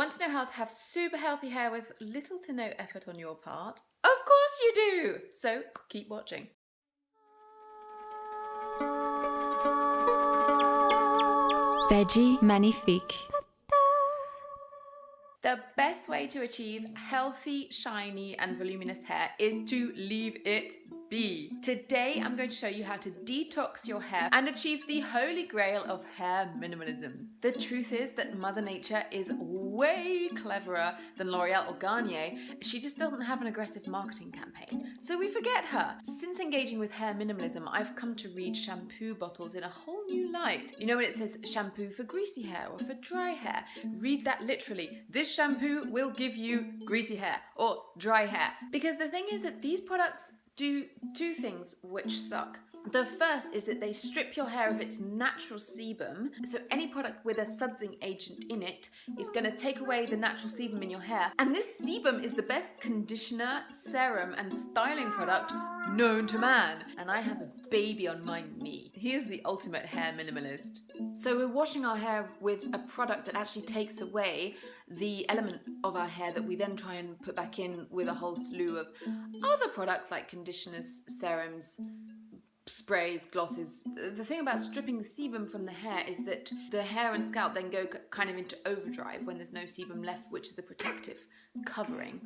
Want to know how to have super healthy hair with little to no effort on your part? Of course you do! So keep watching. Veggie magnifique. The best way to achieve healthy, shiny and voluminous hair is to leave it be. Today I'm going to show you how to detox your hair and achieve the holy grail of hair minimalism. The truth is that Mother Nature is way cleverer than L'Oreal or Garnier. She just doesn't have an aggressive marketing campaign, so we forget her. Since engaging with hair minimalism, I've come to read shampoo bottles in a whole new light. You know when it says shampoo for greasy hair or for dry hair? Read that literally. This shampoo will give you greasy hair or dry hair. Because the thing is that these products do two things which suck. The first is that they strip your hair of its natural sebum, so any product with a sudsing agent in it is going to take away the natural sebum in your hair. And this sebum is the best conditioner, serum and styling product known to man. And I have a baby on my knee. He is the ultimate hair minimalist. So we're washing our hair with a product that actually takes away the element of our hair that we then try and put back in with a whole slew of other products like conditioners, serums, sprays, glosses. The thing about stripping the sebum from the hair is that the hair and scalp then go kind of into overdrive when there's no sebum left, which is the protective covering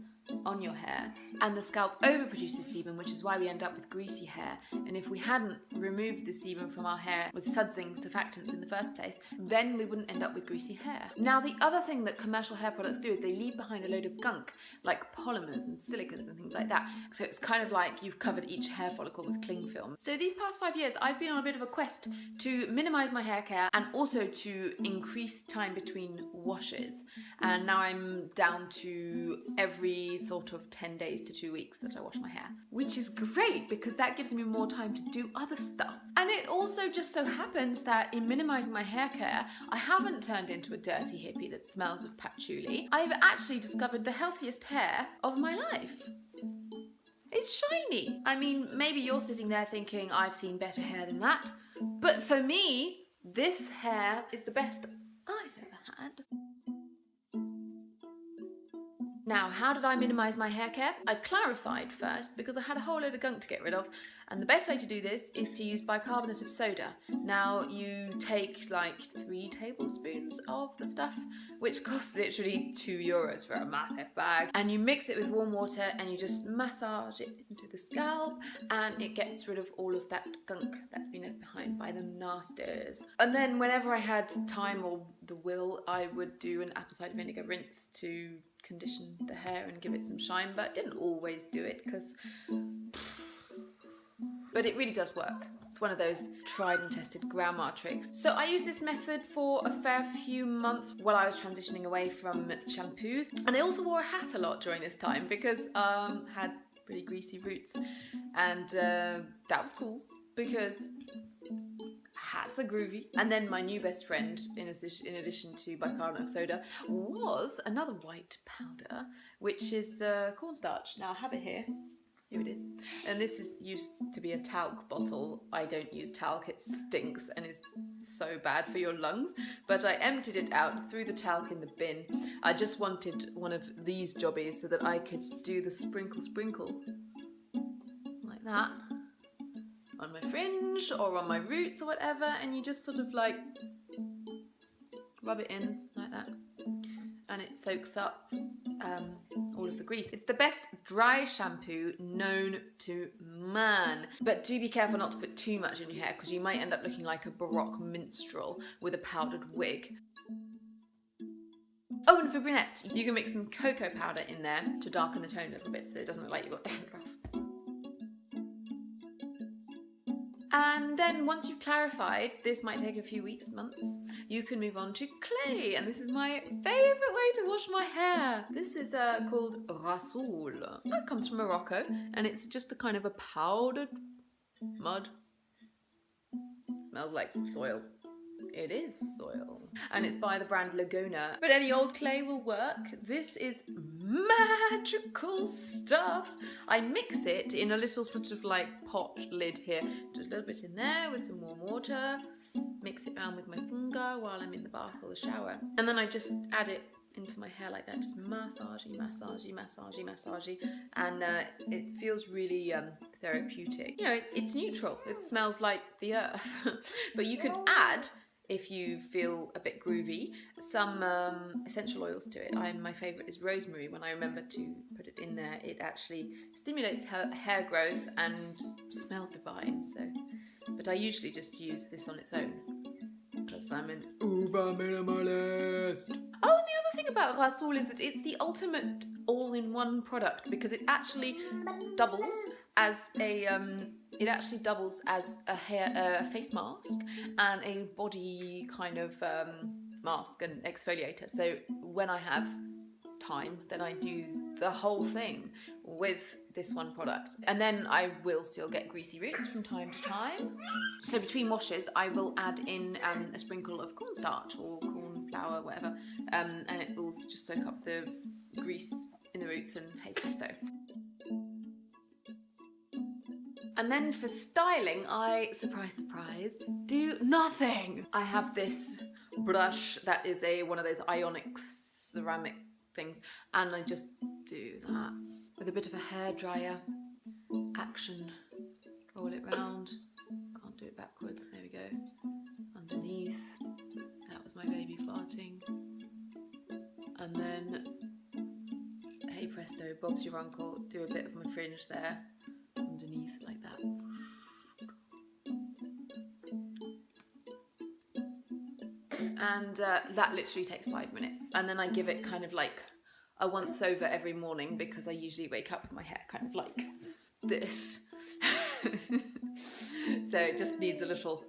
on your hair, and the scalp overproduces sebum, which is why we end up with greasy hair. And if we hadn't removed the sebum from our hair with sudsing surfactants in the first place, then we wouldn't end up with greasy hair. Now, the other thing that commercial hair products do is they leave behind a load of gunk, like polymers and silicons and things like that. So it's kind of like you've covered each hair follicle with cling film. So these past 5 years, I've been on a bit of a quest to minimize my hair care and also to increase time between washes. And now I'm down to every sort of 10 days to 2 weeks that I wash my hair, which is great because that gives me more time to do other stuff. And it also just so happens that in minimizing my hair care, I haven't turned into a dirty hippie that smells of patchouli. I've actually discovered the healthiest hair of my life. It's shiny. I mean, maybe you're sitting there thinking I've seen better hair than that, but for me, this hair is the best I've ever had. Now, how did I minimise my hair care? I clarified first because I had a whole load of gunk to get rid of, and the best way to do this is to use bicarbonate of soda. Now, you take like 3 tablespoons of the stuff, which costs literally €2 for a massive bag, and you mix it with warm water and you just massage it into the scalp, and it gets rid of all of that gunk that's been left behind by the nasties. And then whenever I had time or the will, I would do an apple cider vinegar rinse to condition the hair and give it some shine, but didn't always do it because but it really does work. It's one of those tried and tested grandma tricks. So I used this method for a fair few months while I was transitioning away from shampoos, and I also wore a hat a lot during this time because had really greasy roots, and that was cool because hats are groovy. And then my new best friend, in addition to bicarbonate of soda, was another white powder, which is cornstarch. Now I have it here. Here it is. And this used to be a talc bottle. I don't use talc, it stinks and is so bad for your lungs. But I emptied it out, threw the talc in the bin. I just wanted one of these jobbies so that I could do the sprinkle like that on my fringe or on my roots or whatever, and you just sort of like rub it in like that, and it soaks up all of the grease. It's the best dry shampoo known to man, but do be careful not to put too much in your hair because you might end up looking like a Baroque minstrel with a powdered wig. Oh, and for brunettes, you can mix some cocoa powder in there to darken the tone a little bit so it doesn't look like you've got dandruff. And then once you've clarified, this might take a few weeks, months, you can move on to clay. And this is my favourite way to wash my hair. This is called rasoul. That comes from Morocco, and it's just a kind of a powdered mud. Smells like soil. It is soil. And it's by the brand Laguna. But any old clay will work. This is magical stuff. I mix it in a little sort of like pot lid here. Do a little bit in there with some warm water. Mix it around with my finger while I'm in the bath or the shower. And then I just add it into my hair like that, just massaging, and it feels really therapeutic. You know, it's neutral. It smells like the earth, but you can add, if you feel a bit groovy, some essential oils to it. My favourite is rosemary. When I remember to put it in there, it actually stimulates hair growth and smells divine. So, but I usually just use this on its own because I'm an uber minimalist. Oh, and the other thing about Rasool is that it's the ultimate all-in-one product because it actually doubles as a hair face mask and a body kind of mask and exfoliator. So when I have time, then I do the whole thing with this one product, and then I will still get greasy roots from time to time. So between washes I will add in a sprinkle of cornstarch or corn flour, whatever, and it will just soak up the grease in the roots, and hey presto. And then for styling, I, surprise, surprise, do nothing. I have this brush that is one of those ionic ceramic things, and I just do that with a bit of a hairdryer action. Roll it round. Can't do it backwards. There we go. Underneath. That was my baby farting. And then, hey presto, Bob's your uncle. Do a bit of my fringe there. Underneath like that. And that literally takes 5 minutes, and then I give it kind of like a once over every morning because I usually wake up with my hair kind of like this. So it just needs a little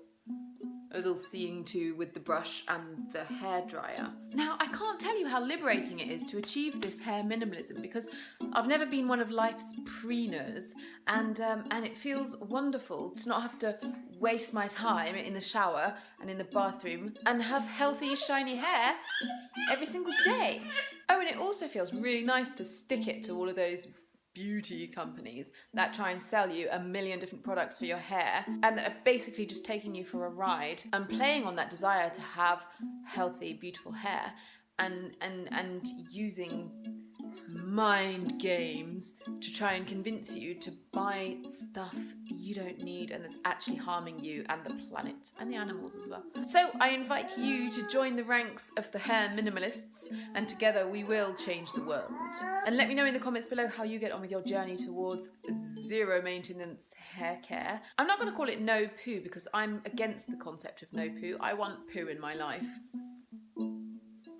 seeing to with the brush and the hairdryer. Now, I can't tell you how liberating it is to achieve this hair minimalism because I've never been one of life's preeners, and it feels wonderful to not have to waste my time in the shower and in the bathroom and have healthy, shiny hair every single day. Oh, and it also feels really nice to stick it to all of those beauty companies that try and sell you a million different products for your hair and that are basically just taking you for a ride and playing on that desire to have healthy, beautiful hair and using mind games to try and convince you to buy stuff you don't need and that's actually harming you and the planet and the animals as well. So I invite you to join the ranks of the hair minimalists, and together we will change the world. And let me know in the comments below how you get on with your journey towards zero maintenance hair care. I'm not going to call it no poo because I'm against the concept of no poo. I want poo in my life.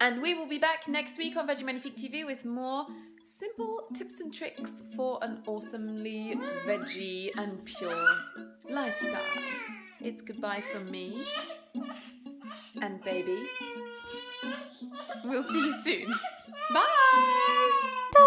And we will be back next week on Veggie Magnifique TV with more simple tips and tricks for an awesomely veggie and pure lifestyle. It's goodbye from me and baby. We'll see you soon. Bye!